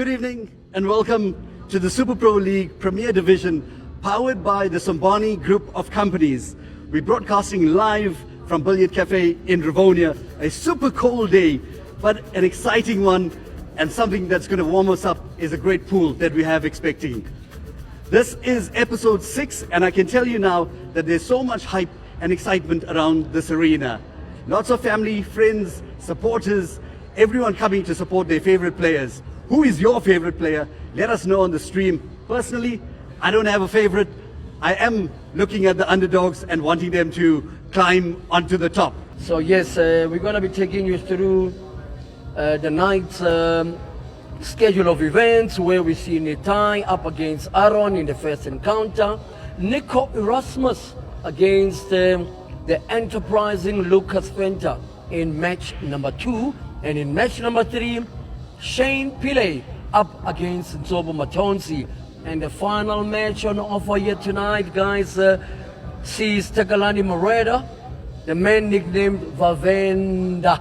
Good evening and welcome to the Supa Pro League Premier Division, powered by the Sombhani group of companies. We're broadcasting live from Billiard Café in Rivonia. A super cold day, but an exciting one, and something that's going to warm us up is a great pool that we have expecting. This is episode 6, and I can tell you now that there's so much hype and excitement around this arena. Lots of family, friends, supporters, everyone coming to support their favorite players. Who is your favorite player? Let us know on the stream. Personally, I don't have a favorite. I am looking at the underdogs and wanting them to climb onto the top. So yes, we're going to be taking you through the night's schedule of events, where we see Nithai up against Aron in the first encounter, Nico Erasmus against the enterprising Lucas Venter in match number 2, and in match number 3, Shane Pillay up against Nzobo Matonsi. And the final match on offer here tonight, guys, sees Takalani Moreda, the man nicknamed Vavenda,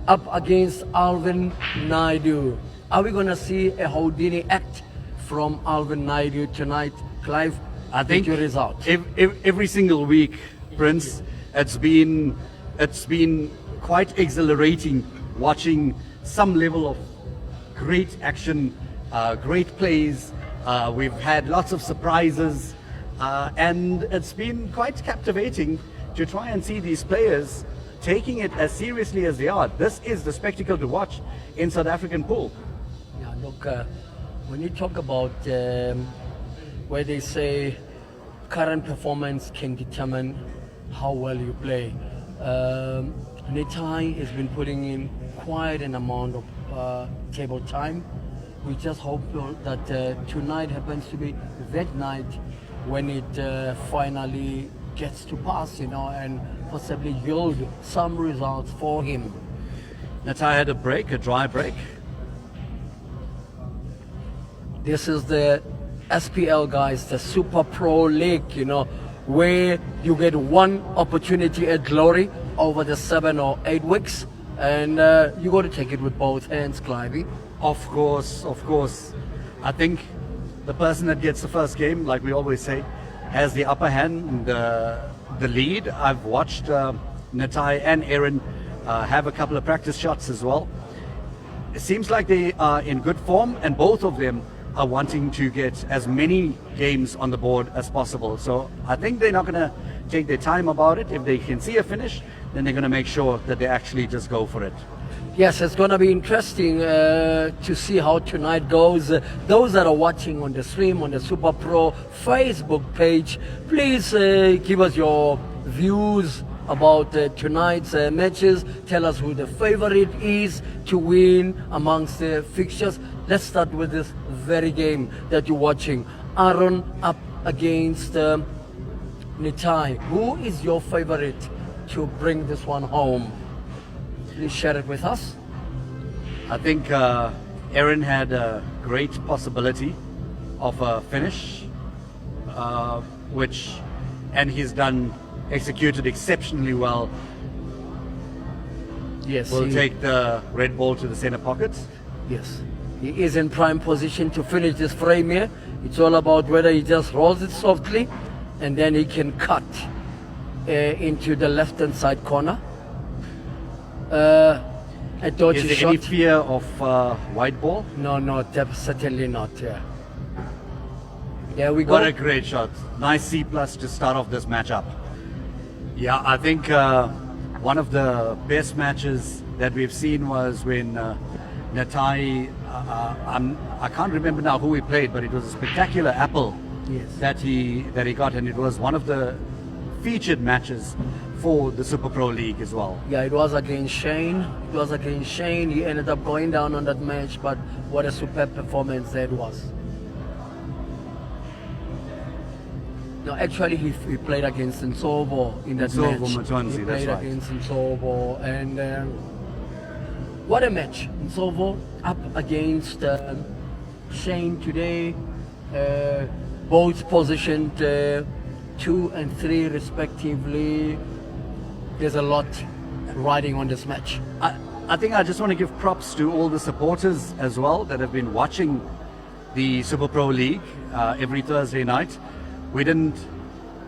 up against Alvin Naidu. Are we going to see a Houdini act from Alvin Naidu tonight, Clive? I think your result. Every single week, Prince, it's been quite exhilarating watching some level of great action, great plays. We've had lots of surprises, and it's been quite captivating to try and see these players taking it as seriously as they are. This is the spectacle to watch in South African pool. Yeah, look, when you talk about where they say current performance can determine how well you play, Nithai has been putting in quite an amount of table time. We just hope that tonight happens to be that night when it finally gets to pass, and possibly yield some results for him. Nithai had a dry break. This is the SPL, guys, the Supa Pro League, where you get one opportunity at glory over the 7 or 8 weeks, and you got to take it with both hands, Clivey. Of course. I think the person that gets the first game, like we always say, has the upper hand, the lead. I've watched Nithai and Aron have a couple of practice shots as well. It seems like they are in good form, and both of them are wanting to get as many games on the board as possible. So I think they're not going to take their time about it. If they can see a finish, then they're going to make sure that they actually just go for it. Yes, it's going to be interesting to see how tonight goes. Those that are watching on the stream, on the Supa Pro Facebook page, please give us your views about tonight's matches. Tell us who the favorite is to win amongst the fixtures. Let's start with this very game that you're watching. Aron up against Nithai. Who is your favorite to bring this one home? Please share it with us. I think Aron had a great possibility of a finish, and he's executed exceptionally well. Yes. We'll take the red ball to the center pocket. Yes. He is in prime position to finish this frame here. It's all about whether he just rolls it softly and then he can cut into the left-hand side corner. A dodgy Is there shot. any fear of white ball? No, certainly not. Yeah, we got. What a great shot. Nice C+ to start off this matchup. Yeah, I think one of the best matches that we've seen was when Nithai, I can't remember now who he played, but it was a spectacular apple that he got, and it was one of the featured matches for the Supa Pro League as well. Yeah, it was against Shane. He ended up going down on that match, but what a superb performance that was. No, actually, he played against Nzobo in that match. Matonsi, he that's played right. against Nzobo, and what a match. Nzobo up against Shane today, both positioned 2 and 3 respectively. There's a lot riding on this match. I think I just want to give props to all the supporters as well that have been watching the Supa Pro League every Thursday night. We didn't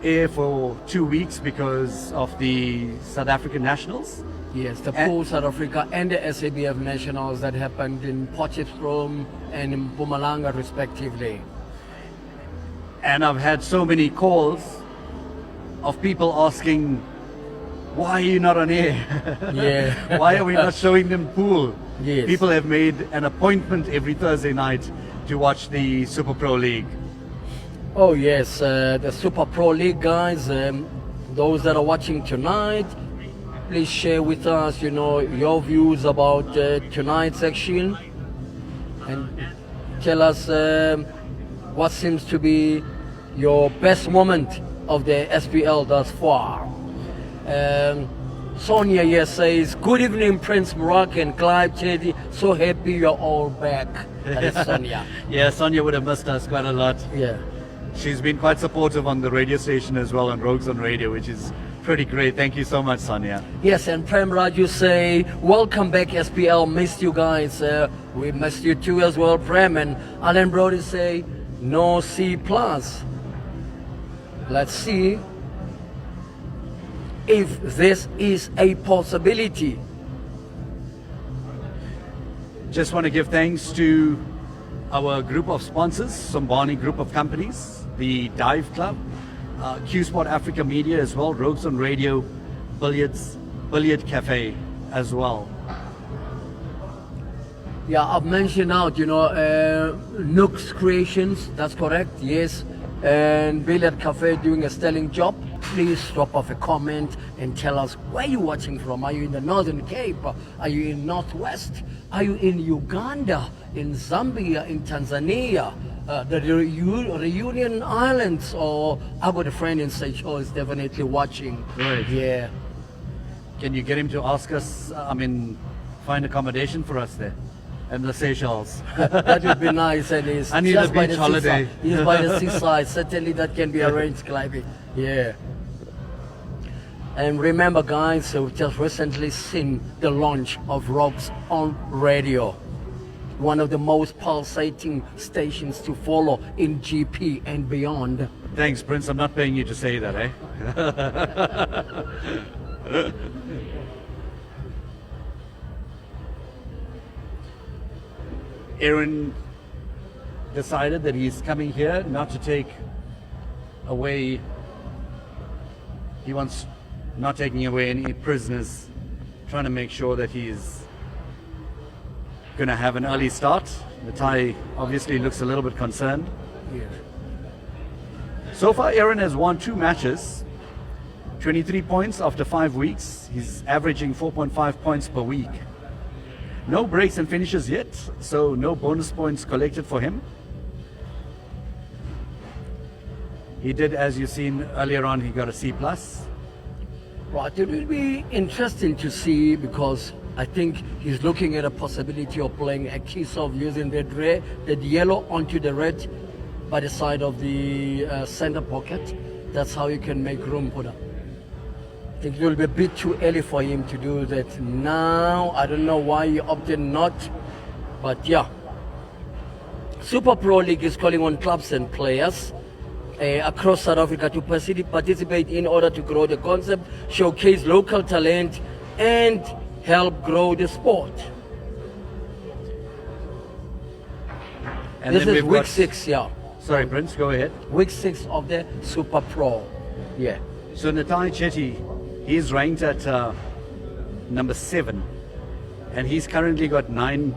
air for 2 weeks because of the South African Nationals. Yes, the full South Africa and the SABF Nationals that happened in Potchefstroom and in Mpumalanga respectively. And I've had so many calls of people asking, why are you not on air? Yeah. Why are we not showing them pool? Yes. People have made an appointment every Thursday night to watch the Supa Pro League. Oh yes, the Supa Pro League guys, those that are watching tonight, please share with us, your views about tonight's action and tell us what seems to be your best moment of the SPL thus far. Sonia here says, good evening Prince Murak and Clive Chetty, so happy you're all back. That is Sonia. Yeah, Sonia would have missed us quite a lot. Yeah. She's been quite supportive on the radio station as well, on Rogues on Radio, which is pretty great. Thank you so much, Sonia. Yes, and Prem Raju say, welcome back SPL, missed you guys. We missed you too as well, Prem. And Alan Brody say, no C+. Let's see if this is a possibility. Just want to give thanks to our group of sponsors, Sombhani group of companies, the Dive Club, Cuesports Africa Media as well, Rogues on Radio, Billiard Café as well. Yeah, I've mentioned out, Nook's Creations, that's correct, yes. And Billiard Café doing a sterling job. Please drop off a comment and tell us where you're watching from. Are you in the Northern Cape? Are you in Northwest? Are you in Uganda, in Zambia, in Tanzania, the Reunion Islands? Or I've got a friend in Seychelles definitely watching. Right. Yeah. Can you get him to ask us, find accommodation for us there? And the Seychelles. That would be nice. And it's I need just a by beach the holiday. seaside. It's by the seaside. Certainly that can be arranged, Clive. Yeah. And remember, guys, we've just recently seen the launch of Rogues on Radio, one of the most pulsating stations to follow in GP and beyond. Thanks, Prince. I'm not paying you to say that, eh? Aron decided that he's coming here not to take away, he wants not taking away any prisoners, trying to make sure that he's going to have an early start. Nithai obviously looks a little bit concerned. Yeah. So far, Aron has won 2 matches, 23 points after 5 weeks. He's averaging 4.5 points per week. No breaks and finishes yet, so no bonus points collected for him. He did, as you've seen earlier on, he got a C+. Right, it will be interesting to see because I think he's looking at a possibility of playing a kiss of using the yellow onto the red by the side of the center pocket. That's how you can make room for that. I think it will be a bit too early for him to do that now. I don't know why he opted not, but yeah. Supa Pro League is calling on clubs and players across South Africa to participate in order to grow the concept, showcase local talent, and help grow the sport. And this then is we've week got- 6, yeah. Sorry, Prince, go ahead. Week 6 of the Supa Pro. Yeah. So Nithai Chetty, he's ranked at number 7, and he's currently got 9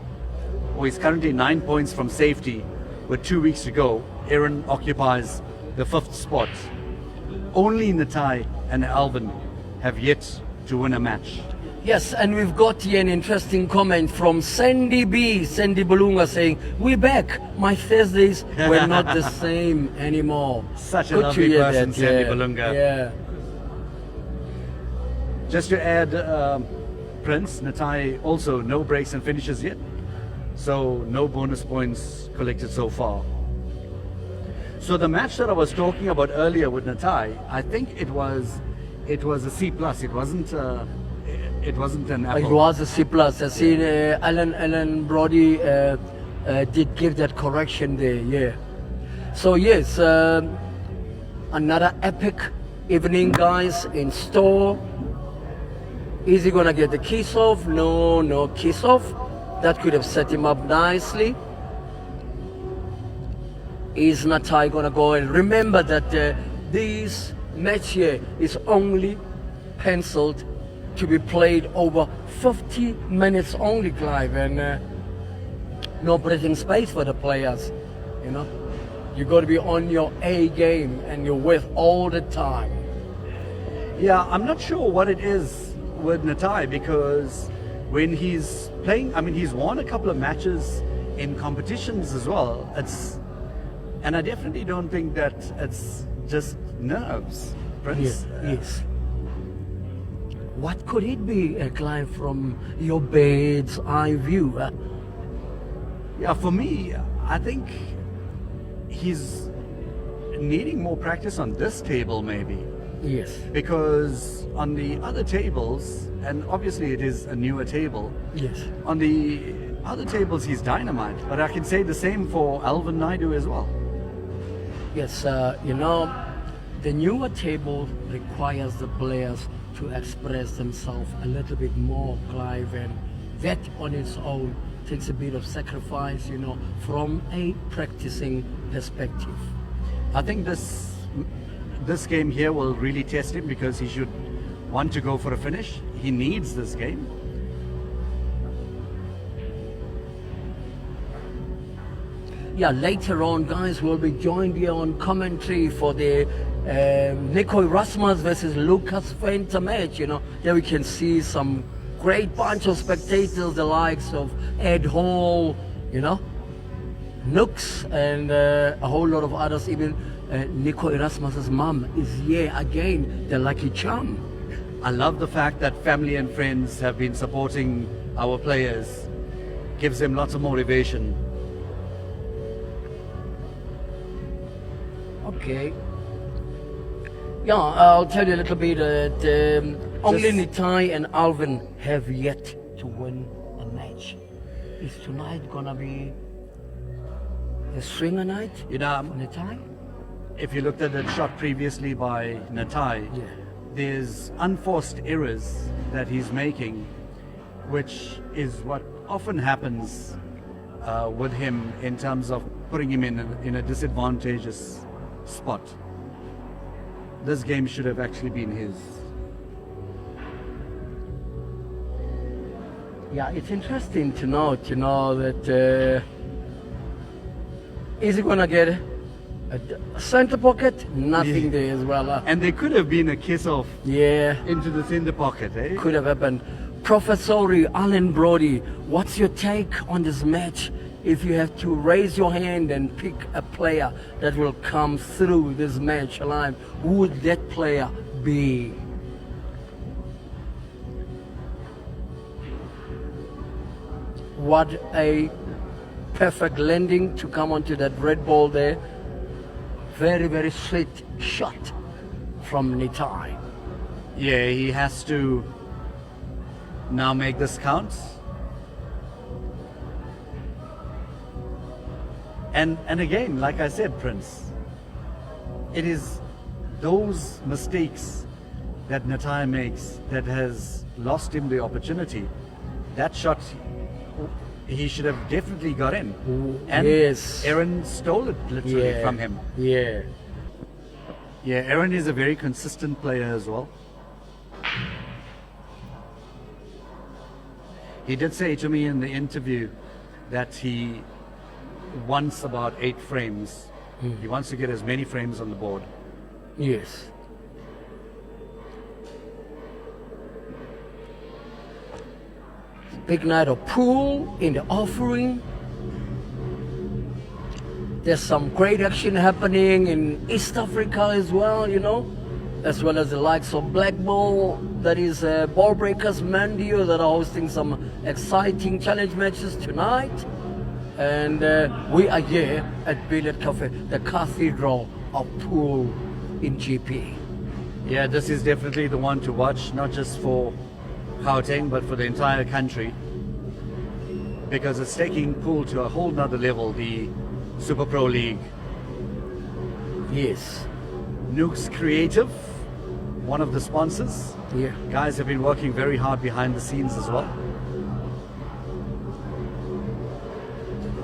points from safety with 2 weeks to go. Aron occupies the 5th spot. Only Nithai and Alvin have yet to win a match. Yes, and we've got here an interesting comment from Sandy Bulunga saying, we're back. My Thursdays were not the same anymore. Such a Good to lovely hear person, that, Sandy yeah. Bulunga. Yeah. Just to add, Prince, Nithai also no breaks and finishes yet, so no bonus points collected so far. So the match that I was talking about earlier with Nithai, I think it was a C+. It wasn't It wasn't an It apple. was a C+. I see Alan Brody did give that correction there, yeah. So yes, another epic evening, guys, in store. Is he gonna get the kiss off? No kiss off. That could have set him up nicely. Is Nithai gonna go? And remember that this match here is only penciled to be played over 50 minutes only, Clive, and no breathing space for the players. You know, you got to be on your A game and you're with all the time. Yeah, I'm not sure what it is with Nithai, because when he's playing, I mean, he's won a couple of matches in competitions as well. And I definitely don't think that it's just nerves, Prince. Yes. What could it be, Clive, from your bird's eye view? Yeah, for me, I think he's needing more practice on this table, maybe. Yes. Because on the other tables, and obviously it is a newer table, Yes. on the other tables he's dynamite, but I can say the same for Alvin Naidu as well. Yes, you know, the newer table requires the players to express themselves a little bit more, Clive, and that on its own takes a bit of sacrifice, you know, from a practicing perspective. I think this game here will really test him, because he should want to go for a finish. He needs this game. Yeah, later on, guys, we'll be joined here on commentary for the Nico Rasmus versus Lucas Venter match. You know, there we can see some great bunch of spectators, the likes of Ed Hall, you know, Nooks, and a whole lot of others. Even Nico Erasmus's mum is here again, the lucky charm. I love the fact that family and friends have been supporting our players. Gives them lots of motivation. Okay. Yeah, I'll tell you a little bit that only Nithai and Alvin have yet to win a match. Is tonight gonna be the swinger night You know, for Nithai? if you looked at that shot previously by Nithai, Yeah. there's unforced errors that he's making, which is what often happens with him in terms of putting him in a disadvantageous spot. This game should have actually been his. Yeah, it's interesting to note, you know, that is he gonna get a center pocket? Nothing Yeah. there as well. And there could have been a kiss off Yeah. into the center pocket, eh? Could have happened. Professor Alan Brody, what's your take on this match? If you have to raise your hand and pick a player that will come through this match alive, who would that player be? What a perfect landing to come onto that red ball there. Very, very sweet shot from Nithai. Yeah, he has to now make this count. And again, like I said, Prince, it is those mistakes that Nithai makes that has lost him the opportunity. That shot, he should have definitely got in. And yes. Aron stole it literally from him. Yeah. Yeah, Aron is a very consistent player as well. He did say to me in the interview that he wants about 8 frames. He wants to get as many frames on the board. Yes. Big night of pool in the offering. There's some great action happening in East Africa as well, you know, as well as the likes of Blackball, that is Ball Breakers Mandio, that are hosting some exciting challenge matches tonight. And we are here at Billiard Café, the cathedral of pool in GP. Yeah, this is definitely the one to watch, not just for Gauteng, but for the entire country, because it's taking pool to a whole nother level, the Supa Pro League. Yes. Nuke's Creative, one of the sponsors. Yeah. Guys have been working very hard behind the scenes as well.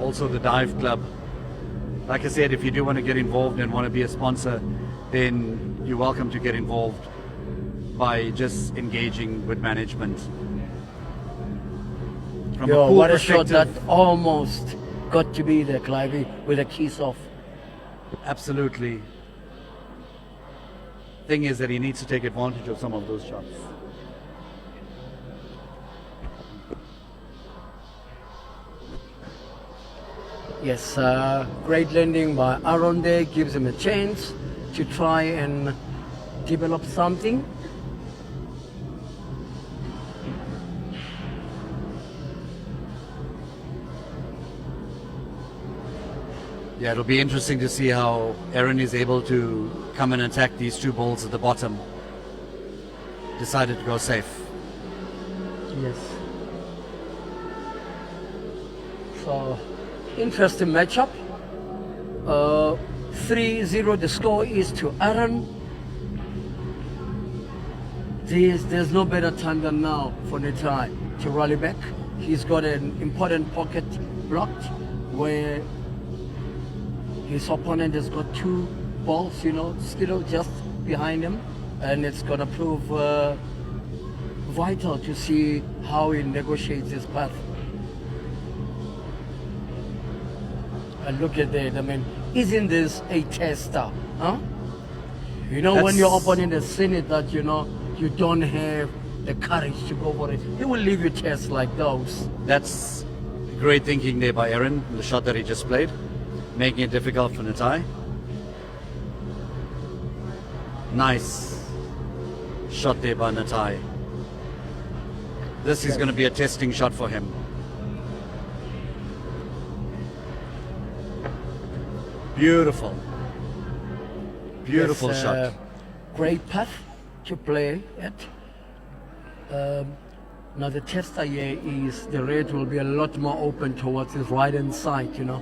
Also the Dive Club. Like I said, if you do want to get involved and want to be a sponsor, then you're welcome to get involved by just engaging with management. From Yo, a pool what a shot that perspective, almost got to be there, Clivey, with a keys off. absolutely. Thing is that he needs to take advantage of some of those shots. Yes, great landing by Aron there, gives him a chance to try and develop something. Yeah, it'll be interesting to see how Aron is able to come and attack these two balls at the bottom. Decided to go safe. Yes. So, interesting matchup. 3-0 the score is to Aron. There's no better time than now for Nithai to rally back. He's got an important pocket blocked where his opponent has got two balls, you know, still just behind him, and it's gonna prove vital to see how he negotiates his path. And look at that, I mean, isn't this a tester, huh? You know, when your opponent has seen it that, you know, you don't have the courage to go for it, he will leave you tests like those. That's great thinking there by Aron, the shot that he just played, making it difficult for Nithai. Nice shot there by Nithai. This is going to be a testing shot for him. Beautiful. Beautiful Yes, shot. Great path to play at. Now the tester here is the red will be a lot more open towards his right hand side, you know.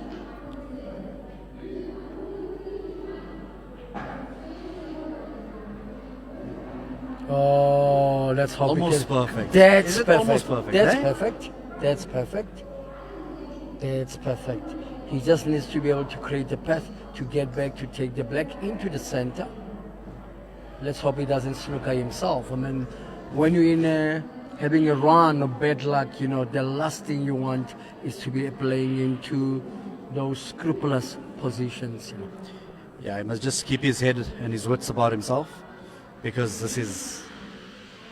Oh, let's hope Almost it can. perfect. That's Is it perfect. almost perfect, That's eh? perfect. That's perfect. That's perfect. He just needs to be able to create a path to get back to take the black into the center. Let's hope he doesn't snooker himself. I mean, when you're in having a run of bad luck, you know, the last thing you want is to be playing into those scrupulous positions. You know. Yeah, he must just keep his head and his wits about himself, because this is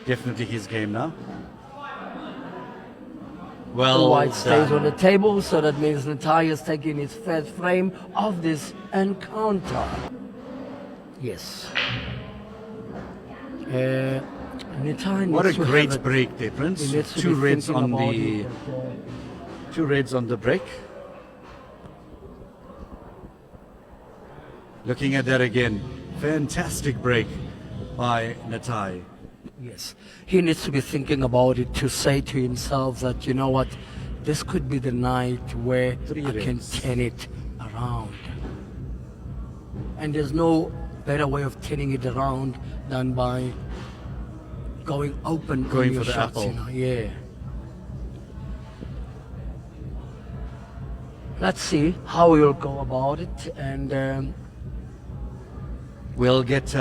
definitely his game now. The Well white stays done. on the table, so that means Nithai is taking his first frame of this encounter. Yes. Nithai What a needs to great have break there, he Prince. needs to Two be reds thinking on about the it, two reds on the break. Looking at that again, fantastic break by Nithai. yes, he needs to be thinking about it to say to himself that, you know what, this could be the night where Three I can reds. turn it around. And there's no better way of turning it around than by going open on Going your for the shots, apple. you know, yeah. Let's see how we'll go about it, and We'll get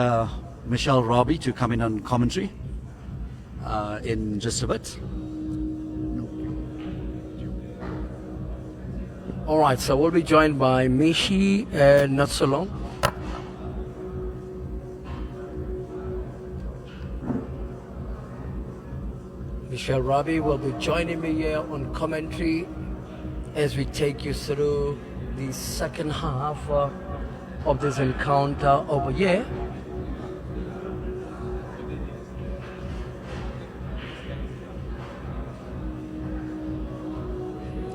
Michelle Robbie to come in on commentary in just a bit. all right, so we'll be joined by Mishi not so long. Michelle Robbie will be joining me here on commentary as we take you through the second half of this encounter over here.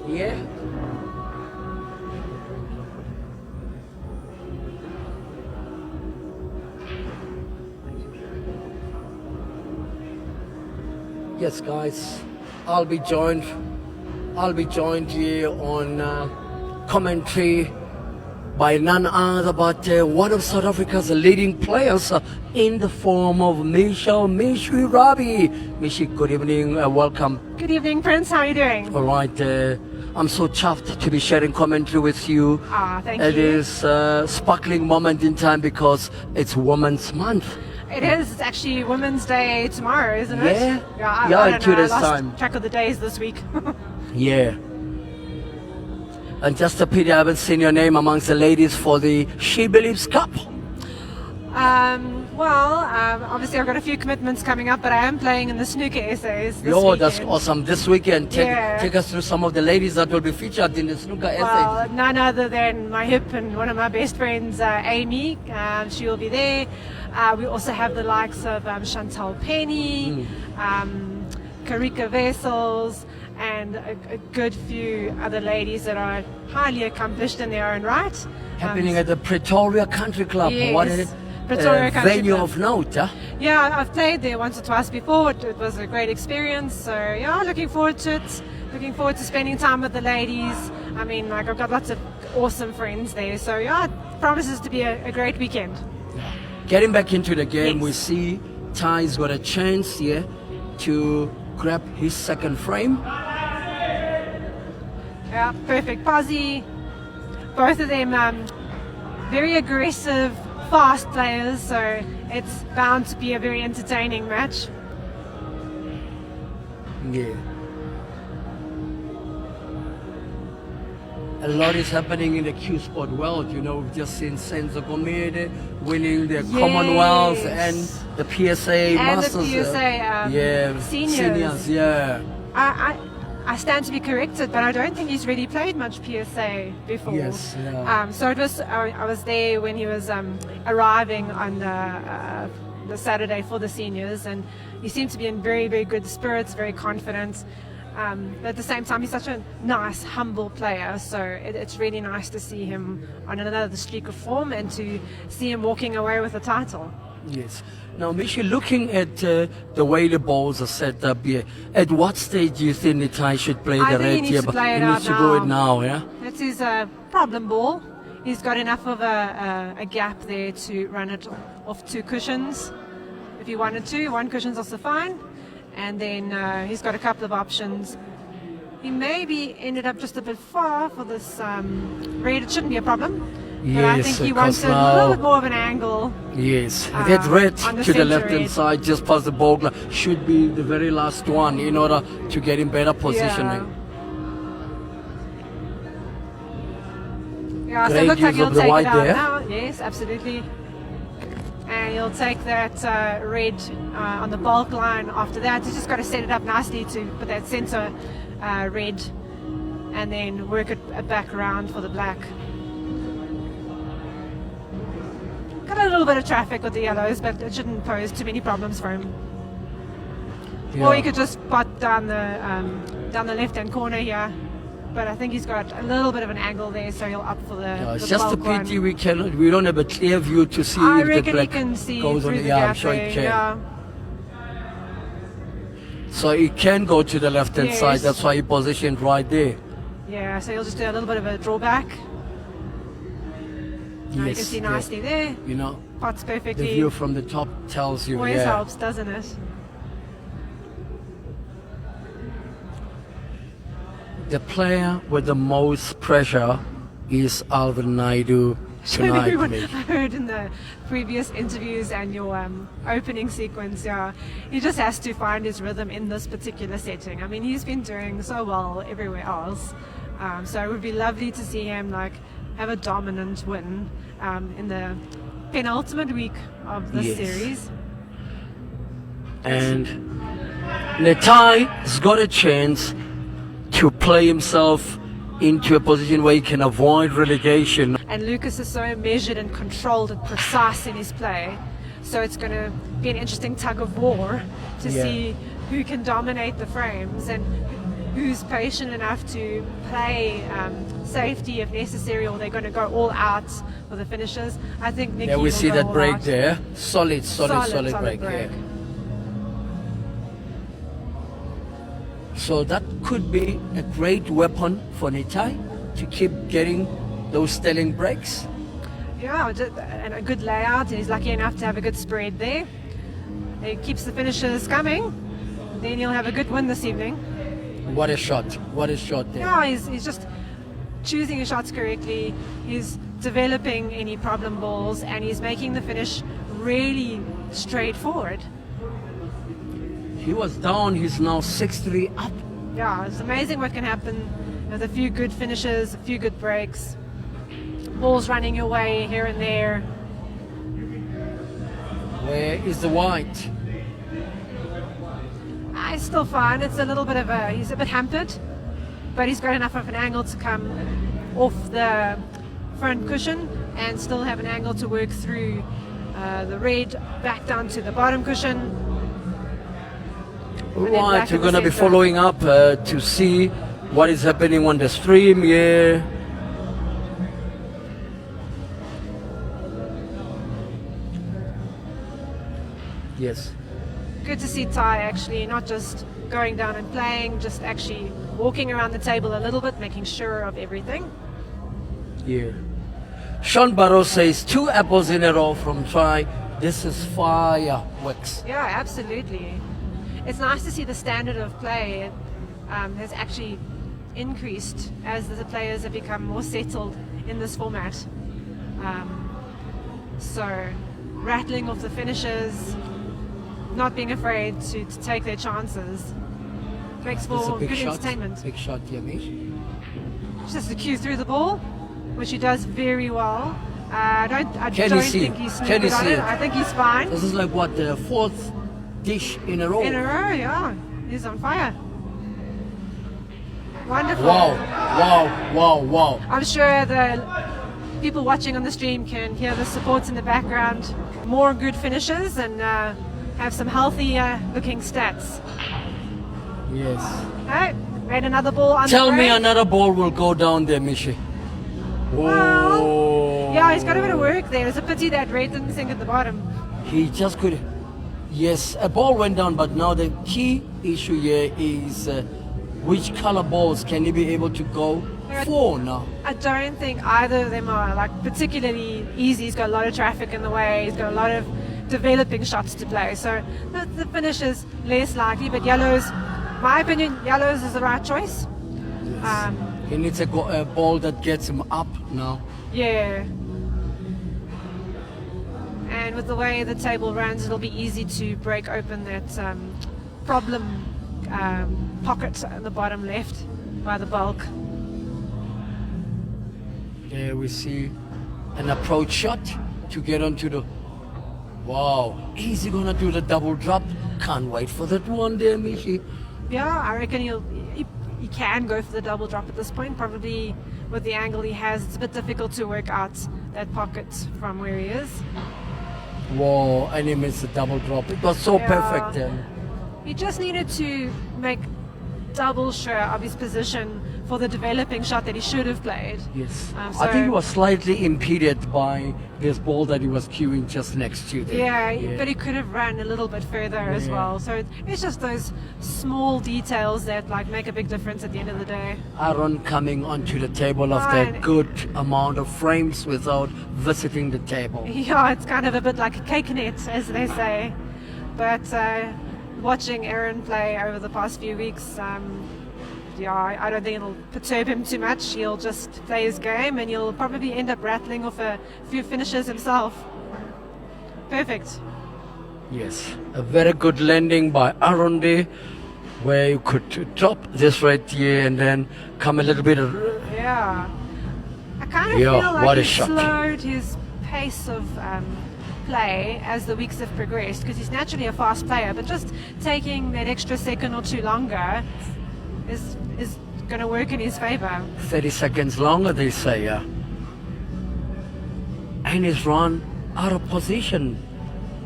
Yeah. Yes, guys, I'll be joined here on commentary by none other but one of South Africa's leading players in the form of Mishi Rabi. Mishi, good evening, welcome. Good evening, Prince. How are you doing? All right, I'm so chuffed to be sharing commentary with you. Thank It you. is a sparkling moment in time because it's Women's Month. It is. It's actually Women's Day tomorrow, isn't it? Yeah. I Yeah, in don't 2 know. days' I lost time. track of the days this week. Yeah. And just a pity I haven't seen your name amongst the ladies for the She Believes Cup. Obviously I've got a few commitments coming up, but I am playing in the snooker essays this Oh, that's weekend. awesome. This weekend, Yeah. take us through some of the ladies that will be featured in the snooker Well, essays. none other than my hip and one of my best friends, Amy. She will be there. We also have the likes of Chantal Penny, Karika Vessels, and a good few other ladies that are highly accomplished in their own right. Happening at the Pretoria Country Club. Yes, What a Pretoria Country venue Club. of note, huh? Yeah, I've played there once or twice before. It was a great experience. So yeah, looking forward to it. Looking forward to spending time with the ladies. I mean, like I've got lots of awesome friends there. So yeah, it promises to be a great weekend. Getting back into the game, Yes. we see Ty's got a chance here to grab his second frame. Yeah, perfect posse. Both of them very aggressive, fast players. So it's bound to be a very entertaining match. Yeah. A lot is happening in the Cuesports world. You know, we've just seen Senzo Gomede winning the Commonwealth and the PSA And the Masters. PSA, seniors. Yeah. I stand to be corrected, but I don't think he's really played much PSA before. Yes, yeah. So it was. I was there when he was arriving on the Saturday for the seniors, and he seemed to be in very, very good spirits, very confident. But at the same time, he's such a nice, humble player. So it's really nice to see him on another streak of form and to see him walking away with the title. Yes. Now, Mishi, looking at the way the balls are set up here, at what stage do you think Nithai should play I the think he red needs here? to But play he it needs out to go it now. now, yeah? That's his problem ball. He's got enough of a gap there to run it off 2 cushions. If he wanted to, 1 cushion's also fine. And then he's got a couple of options. He maybe ended up just a bit far for this red. It shouldn't be a problem. But I think he wants a little bit more of an angle. Yes, that red on the to the centre left hand red. side, just past the ball glove, should be the very last one in order to get in better positioning. Yeah, so Great it looks like use he'll of the take white it out there. now. Yes, absolutely. And he'll take that red on the bulk line after that. He's just got to set it up nicely to put that centre red and then work it back around for the black. Got a little bit of traffic with the yellows, but it shouldn't pose too many problems for him. Or he could just pot down the left-hand corner here. But I think he's got a little bit of an angle there, so he'll up for the. Yeah, it's the just a bulk pity one. we don't have a clear view to see I if the reckon he black can see goes through on. the Yeah, I'm gap sure there, he can. yeah. So he can go to the left hand Yes. side. That's why he positioned right there. Yeah, so he'll just do a little bit of a drawback. Now you can see nicely there. You know, Pots the perfectly. view from the top tells you. Always Yeah. helps, doesn't it? The player with the most pressure is Alvin Naidu tonight. Everyone Mick. I heard in the previous interviews and your opening sequence, yeah, he just has to find his rhythm in this particular setting. I mean, he's been doing so well everywhere else, so it would be lovely to see him like have a dominant win in the penultimate week of this Yes. series. And Nithai has got a chance to play himself into a position where he can avoid relegation. And Lucas is so measured and controlled and precise in his play. So it's going to be an interesting tug of war to Yeah. see who can dominate the frames and who's patient enough to play safety if necessary, or they're going to go all out for the finishes. I think Nikki Yeah, we will see go that all break out. there. Solid break. Yeah. So that could be a great weapon for Nithai to keep getting those stelling breaks. Yeah, and a good layout. He's lucky enough to have a good spread there. It keeps the finishes coming. Then he'll have a good win this evening. What a shot. What a shot there. Yeah, he's just choosing his shots correctly. He's developing any problem balls, and he's making the finish really straightforward. He was down, he's now 6-3 up. Yeah, it's amazing what can happen with a few good finishes, a few good breaks. Balls running your way here and there. Where is the white? It's still fine. It's a little bit of he's a bit hampered, but he's got enough of an angle to come off the front cushion and still have an angle to work through the red back down to the bottom cushion. Right, we're going to be following up to see what is happening on the stream here. Yes. Good to see Ty actually not just going down and playing, just actually walking around the table a little bit, making sure of everything. Yeah. Sean Barrow says 2 apples in a row from Ty. This is fireworks. Yeah, absolutely. It's nice to see the standard of play has actually increased as the players have become more settled in this format. So rattling off the finishes, not being afraid to take their chances, makes for good entertainment. Big shot, Yamish. Just to cue through the ball, which he does very well. I don't think he's Can you good on see it. it? I think he's fine. This is like what, the 4th dish in a row? In a row, yeah. He's on fire. Wonderful. Wow, wow, wow, wow. I'm sure the people watching on the stream can hear the supports in the background. More good finishes and have some healthy looking stats. Yes. Okay, made another ball on Tell the me break. another ball will go down there, Mishi. Well, yeah, he's got a bit of work there. It's a pity that red didn't sink at the bottom. He just could. Yes, a ball went down, but now the key issue here is which color balls can he be able to go for now? I don't think either of them are like particularly easy. He's got a lot of traffic in the way. He's got a lot of developing shots to play. So the finish is less likely, but yellows, my opinion, yellows is the right choice. He needs a ball that gets him up now. Yeah. And with the way the table runs, it'll be easy to break open that problem pocket at the bottom left by the bulk. There we see an approach shot to get onto the... Wow, is he gonna do the double drop? Can't wait for that one there, Michi. Yeah, I reckon he can go for the double drop at this point. Probably with the angle he has, it's a bit difficult to work out that pocket from where he is. Whoa, and he missed the double drop. It was so perfect then. He just needed to make double sure of his position for the developing shot that he should have played. Yes. So I think he was slightly impeded by this ball that he was cueing just next to there. Yeah, but he could have run a little bit further as well. So it's just those small details that like make a big difference at the end of the day. Aron coming onto the table after a good amount of frames without visiting the table. Yeah, it's kind of a bit like a cake net, as they say. But watching Aron play over the past few weeks, I don't think it'll perturb him too much. He'll just play his game and he'll probably end up rattling off a few finishes himself. Perfect. Yes, a very good landing by Aron there, where you could drop this right here and then come a little bit. Yeah. I kind of Yeah, feel what like a he shot. slowed his pace of play as the weeks have progressed, because he's naturally a fast player, but just taking that extra second or two longer is going to work in his favor. 30 seconds longer, they say, yeah. And he's run out of position.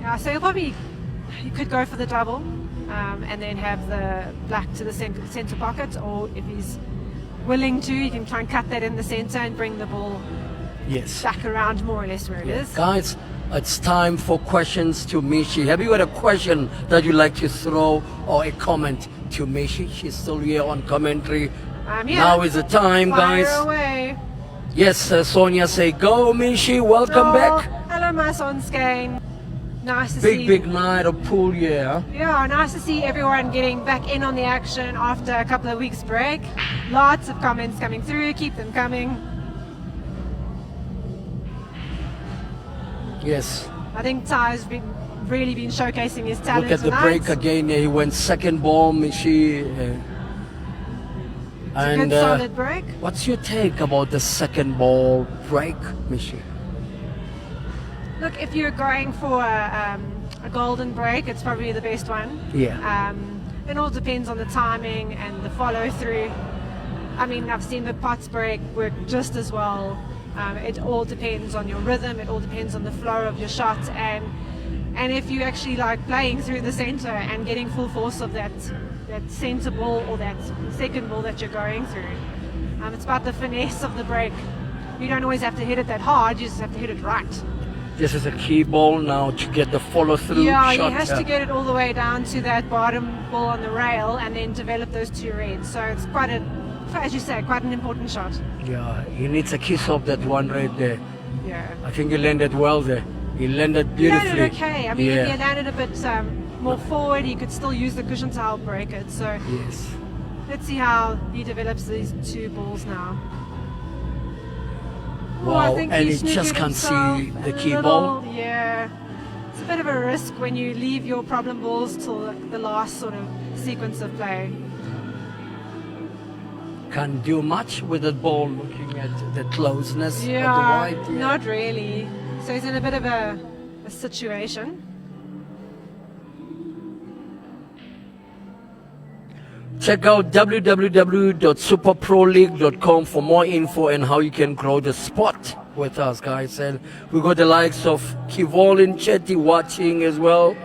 Yeah, so he could go for the double and then have the black to the center pocket, or if he's willing to, he can try and cut that in the center and bring the ball back around more or less where it is. Guys, it's time for questions to Michi. Have you got a question that you'd like to throw or a comment to Mishi. She's still here on commentary. I'm here. Now is the time, Fire guys. away. Yes, Sonia say go, Mishi. Welcome Oh, back. Hello, my Sonskane. Nice to see. Big night of pool, yeah. Yeah, nice to see everyone getting back in on the action after a couple of weeks break. Lots of comments coming through. Keep them coming. Yes. I think Ty's really been showcasing his talent Look at the tonight. break again. He went second ball, Mishi. It's a good solid break. What's your take about the second ball break, Mishi? Look, if you're going for a golden break, it's probably the best one. Yeah. It all depends on the timing and the follow through. I mean, I've seen the pots break work just as well. It all depends on your rhythm. It all depends on the flow of your shot, and if you actually like playing through the center and getting full force of that center ball or that second ball that you're going through. It's about the finesse of the break. You don't always have to hit it that hard. You just have to hit it right. This is a key ball now to get the follow through Yeah, shot. he has to get it all the way down to that bottom ball on the rail and then develop those two reds. So it's quite as you say, quite an important shot. Yeah, he needs a kiss off that one red there. Yeah. I think he landed well there. He landed He beautifully. landed okay. I mean, yeah. if he landed a bit more forward, he could still use the cushion to help break it. So Yes. let's see how he develops these two balls now. Oh, Wow, I think and he he just snookered can't see himself the a key little. ball. Yeah, it's a bit of a risk when you leave your problem balls till the last sort of sequence of play. Can't do much with that ball looking at the closeness of the Yeah, white. Yeah. not really. So he's in a bit of a situation. Check out www.supaproleague.com for more info and how you can grow the sport with us, guys. And we got the likes of Kivolin, Chetty watching as well.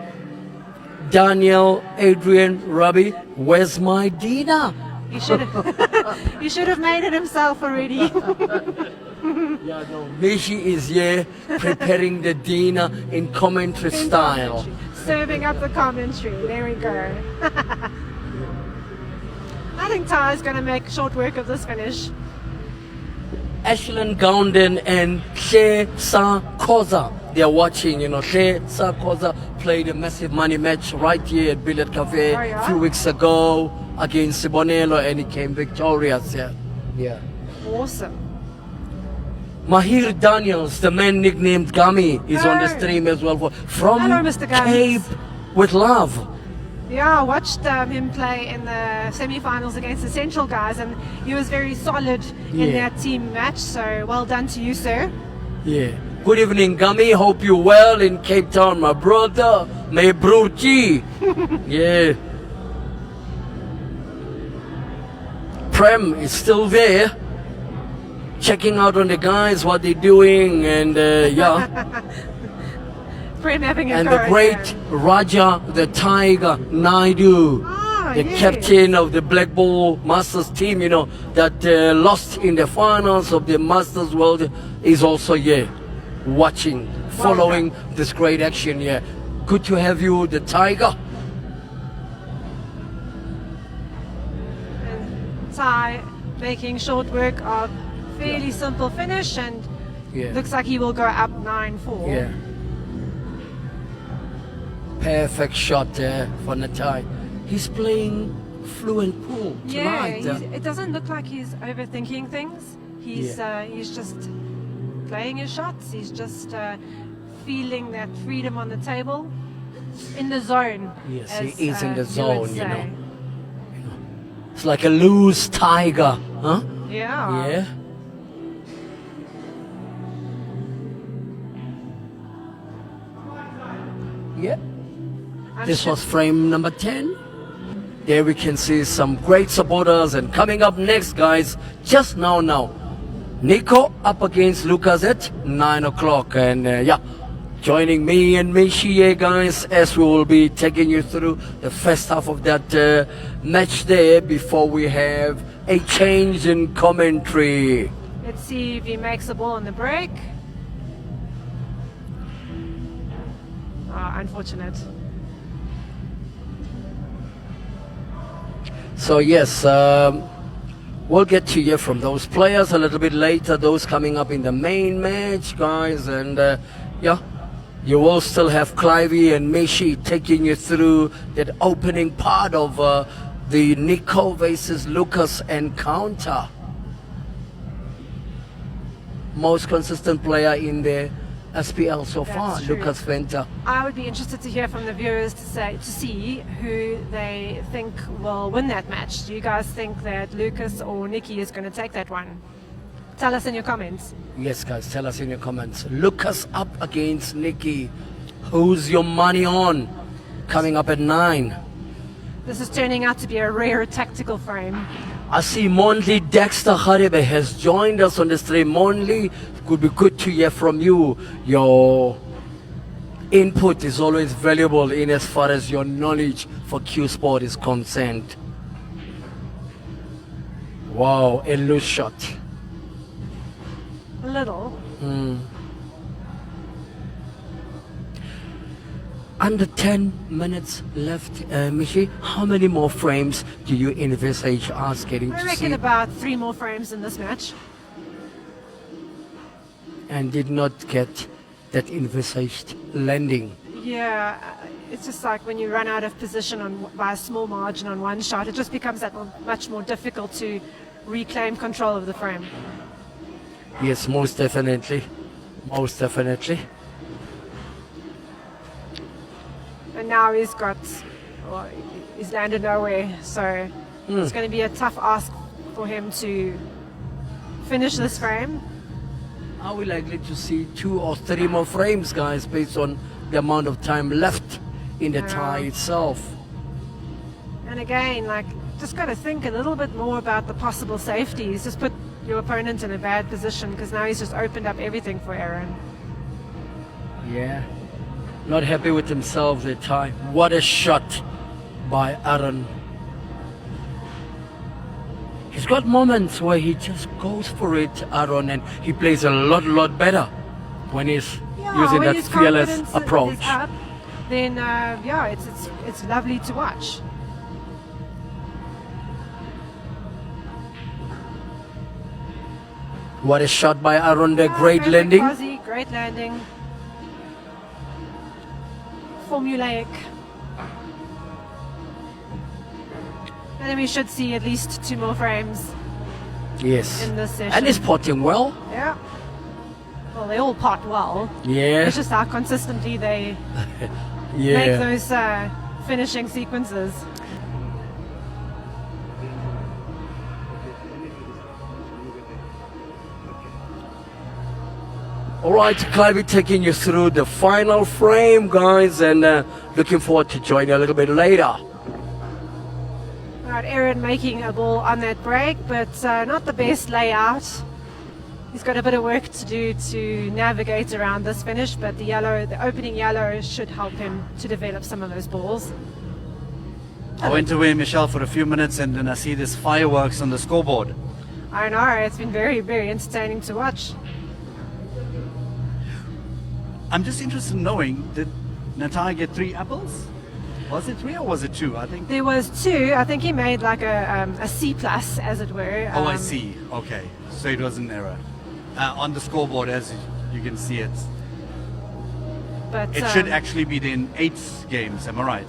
Daniel, Adrian, Robbie. Where's my Dina? He should have. He should have made it himself already. Yeah, no. Mishi is here preparing the Dina in commentary style. Serving up the commentary. There we go. I think Ty's going to make short work of this finish. Ashland Gounden and Hle Koza. They're watching, Hle Koza played a massive money match right here at Billiard Café Oh, yeah? a few weeks ago against Sibonelo, and he came victorious. Yeah. Awesome. Mahir Daniels, the man nicknamed Gummy, is on the Hello. stream as well. From Hello, Mr. Gummies. Cape with Love. Yeah, I watched him play in the semi-finals against the Central guys, and he was very solid in Yeah. that team match. So well done to you, sir. Yeah. Good evening, Gummy. Hope you're well in Cape Town, my brother. My broertjie. Yeah. Prem is still there, checking out on the guys, what they're doing, and yeah. Prem having a And go the great here. Raja, the Tiger Naidu, Ah, the yes. captain of the Blackball Masters team, that lost in the finals of the Masters World, is also here, watching, following this great action here. Good to have you, the Tiger. And Ty making short work of fairly simple finish, and Yeah. looks like he will go up 9-4. Yeah. Perfect shot there for Nithai. He's playing fluent pool Yeah, tonight. it doesn't look like he's overthinking things. He's just playing his shots. He's just feeling that freedom on the table, in the zone. Yes, as, he is in the you would zone, say. It's like a loose tiger, huh? Yeah. Yeah. Yeah. I'm This sure- was frame number 10. There we can see some great supporters, and coming up next, guys, just now, Nico up against Lucas at 9 o'clock, and joining me and Mishi here, guys, as we will be taking you through the first half of that match there before we have a change in commentary. Let's see if he makes the ball on the break. Unfortunate. So yes, we'll get to hear from those players a little bit later, those coming up in the main match, guys. And yeah, you will still have Clivey and Meshi taking you through that opening part of the Nico versus Lucas encounter. Most consistent player in the SPL so far, That's true. Lucas Venter. I would be interested to hear from the viewers to see who they think will win that match. Do you guys think that Lucas or Nikki is going to take that one? Tell us in your comments. Yes, guys, tell us in your comments. Lucas up against Nikki. Who's your money on? Coming up at 9. This is turning out to be a rare tactical frame. I see Monli Dexter Harebe has joined us on the stream. Monli, could be good to hear from you. Your input is always valuable in as far as your knowledge for Cuesports is concerned. Wow, a loose shot. A little. Under 10 minutes left, Michi, how many more frames do you envisage us getting I to reckon see? about 3 more frames in this match. And did not get that envisaged landing. Yeah, it's just like when you run out of position by a small margin on one shot, it just becomes that much more difficult to reclaim control of the frame. Yes, most definitely. Most definitely. And now he's he's landed nowhere, so it's going to be a tough ask for him to finish this frame. Are we likely to see 2 or 3 more frames, guys, based on the amount of time left in the tie itself? And again, like, just got to think a little bit more about the possible safeties. Just put your opponent in a bad position, because now he's just opened up everything for Aron. Yeah. Not happy with himself, the tie. What a shot by Aron. He's got moments where he just goes for it, Aron, and he plays a lot better when he's using when that his fearless confidence approach. is up, then yeah, it's lovely to watch. What a shot by Aron there, great Perfect landing. Aussie, great landing. Formulaic. And then we should see at least 2 more frames Yes. in this session. And he's potting well. Yeah. Well, they all pot well. Yeah. It's just how consistently they make Yeah. those finishing sequences. All right, Clivey taking you through the final frame, guys, and looking forward to joining a little bit later. All right, Aron making a ball on that break, but not the best layout. He's got a bit of work to do to navigate around this finish, but the opening yellow should help him to develop some of those balls. I went away, Michelle, for a few minutes, and then I see this fireworks on the scoreboard. I know, it's been very, very entertaining to watch. I'm just interested in knowing, did Nithai get 3 apples? Was it 3 or was it 2? I think. There was 2. I think he made like a C plus, as it were. Oh, I see. Okay, so it was an error on the scoreboard, as you can see it. But It should actually be in 8 games. Am I right?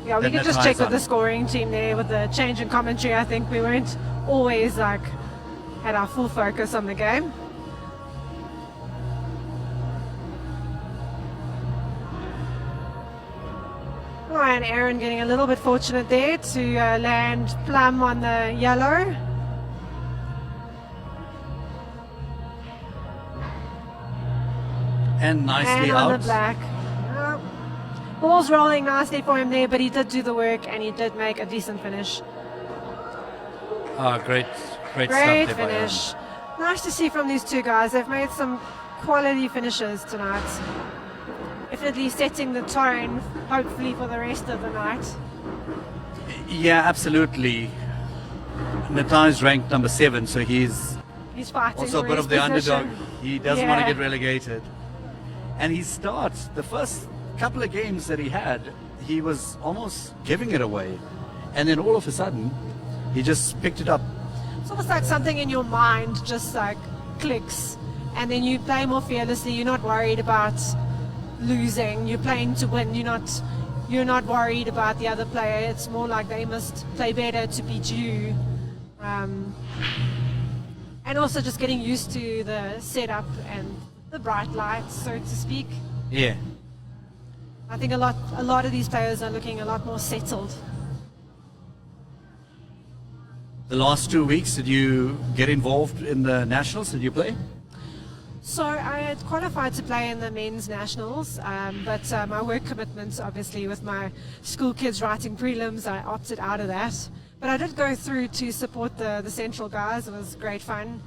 yeah, we then can just Nithai's check with on. the scoring team there with the change in commentary. I think we weren't always like had our full focus on the game. Oh, and Aron getting a little bit fortunate there to land plumb on the yellow. And nicely And on out. the black. Yeah. Ball's rolling nicely for him there, but he did do the work and he did make a decent finish. Ah, great Great stuff there by finish. Nice to see from these two guys. They've made some quality finishes tonight. Definitely setting the tone, hopefully, for the rest of the night. Aron. Yeah, absolutely. Nithai is ranked number 7, so he's He's fighting also a for bit his of the position. underdog. He doesn't want to Yeah. get relegated. And he starts, the first couple of games that he had, he was almost giving it away. and then all of a sudden, he just picked it up. It's almost like something in your mind just like clicks, and then you play more fearlessly. You're not worried about losing. You're playing to win. You're not worried about the other player. It's more like they must play better to beat you. And also just getting used to the setup and the bright lights, so to speak. Yeah. I think a lot of these players are looking a lot more settled. The last 2 weeks, did you get involved in the nationals? Did you play? So I had qualified to play in the men's nationals, but my work commitments, obviously, with my school kids writing prelims, I opted out of that. But I did go through to support the central guys. It was great fun.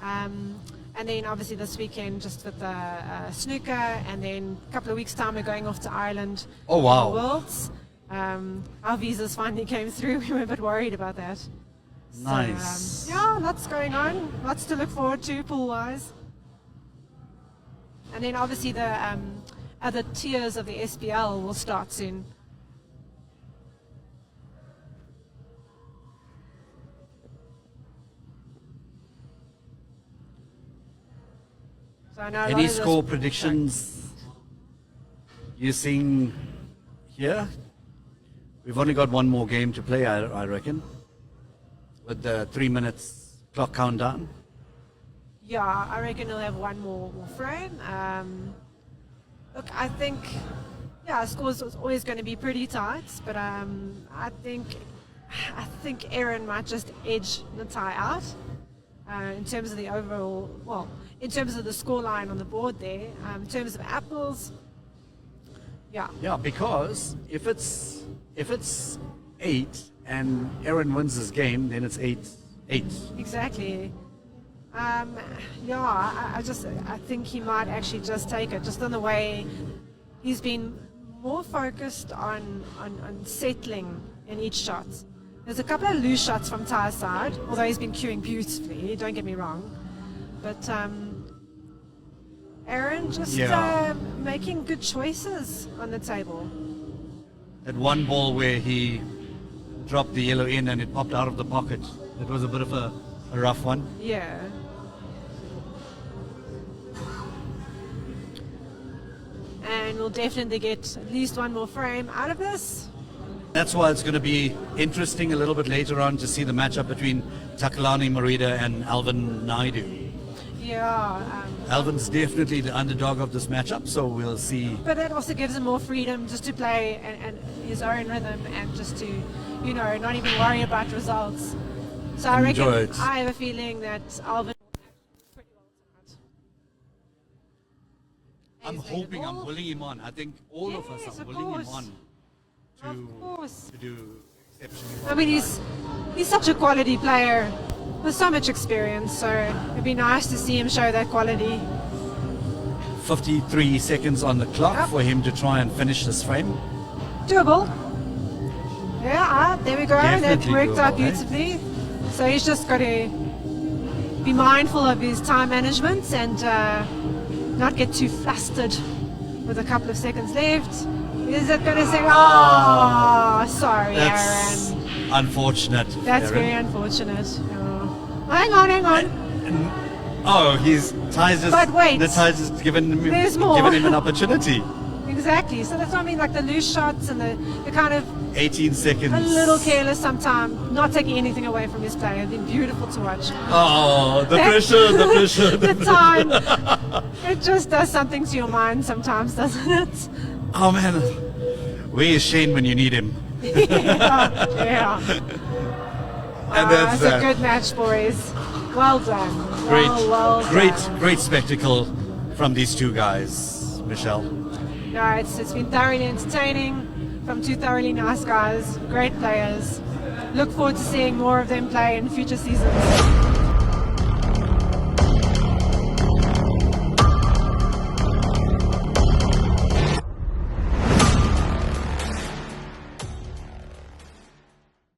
And then obviously this weekend just with the snooker, and then a couple of weeks' time we're going off to Ireland. Oh, wow. For the Worlds. Our visas finally came through. We were a bit worried about that. Nice. So, yeah, lots going on. Lots to look forward to pool-wise. And then obviously the other tiers of the SPL will start soon. So I know a lot Any of this- score predictions you're seeing here? We've only got one more game to play, I reckon, with the 3 minutes clock countdown. Yeah, I reckon we'll have one more frame. Look, I think, yeah, scores is always going to be pretty tight, but I think Aron might just edge Nithai out in terms of the overall, well, in terms of the score line on the board there. In terms of apples, yeah. Yeah, because if it's 8 and Aron wins this game, then it's 8-8. Exactly. Yeah, I think he might actually just take it, just on the way he's been more focused on settling in each shot. There's a couple of loose shots from Ty's side, although he's been cueing beautifully, don't get me wrong. But Aron just making good choices on the table. That one ball where he dropped the yellow in and it popped out of the pocket, it was a bit of a rough one. Yeah. And we'll definitely get at least one more frame out of this. That's why it's going to be interesting a little bit later on to see the matchup between Takalani Marida and Alvin Naidu. Yeah. Alvin's definitely the underdog of this matchup, so we'll see. But that also gives him more freedom just to play and his own rhythm, and just to, not even worry about results. So I reckon, Enjoy it. I have a feeling that Alvin will act pretty well tonight. I'm He's hoping I'm available. willing him on. I think all of us Yes, are of willing him course. on Of course. to do exceptionally well. I mean, he's such a quality player with so much experience, so it'd be nice to see him show that quality. 53 seconds on the clock Yep. for him to try and finish this frame. Doable. Yeah, there we go. That Definitely worked out doable, eh? beautifully. So he's just got to be mindful of his time management and not get too flustered with a couple of seconds left. Is it going to say, oh, sorry, That's Aron. unfortunate. That's Aron. very unfortunate. Oh. Hang on. Oh, Ty's just. But wait. The Ty's just given There's more. him an opportunity. Exactly. So that's what I mean, like the loose shots and the kind of 18 seconds. a little careless sometimes, not taking anything away from his play. It's been beautiful to watch. Oh, the pressure, the pressure. The time. It just does something to your mind sometimes, doesn't it? Oh man, where is Shane when you need him? Yeah. And that's it's a good match, boys. Well done. great, Well done. great spectacle from these two guys, Michelle. No, it's been thoroughly entertaining from two thoroughly nice guys, great players. Look forward to seeing more of them play in future seasons.